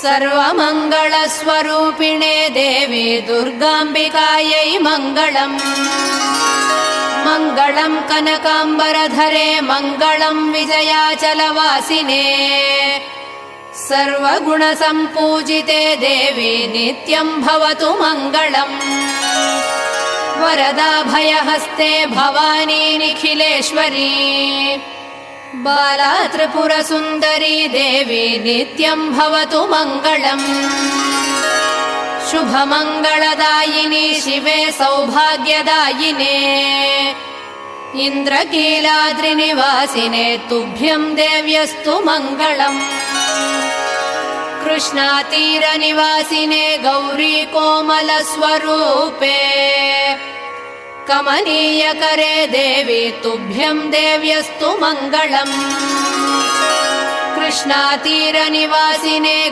सर्वमङ्गलस्वरूपिणे देवी दुर्गाम्बिकायै मङ्गलम्। मङ्गलम् कनकाम्बरधरे मङ्गलम् विजयाचलवासिने। सर्वगुणसम्पूजिते देवी नित्यम् भवतु मङ्गलम्। वरदाभयहस्ते भवानी निखिलेश्वरी। बाला त्रिपुरसुन्दरी देवी नित्यम् भवतु मङ्गलम्। शुभमङ्गलदायिनी शिवे सौभाग्यदायिने। इन्द्रकीलाद्रिनिवासिने तुभ्यम् देव्यस्तु मङ्गलम्। कृष्णातीरनिवासिने गौरी कोमलस्वरूपे। कमनीयकरे देवी तुभ्यम् देव्यस्तु मङ्गलम्। कृष्णातीरनिवासिने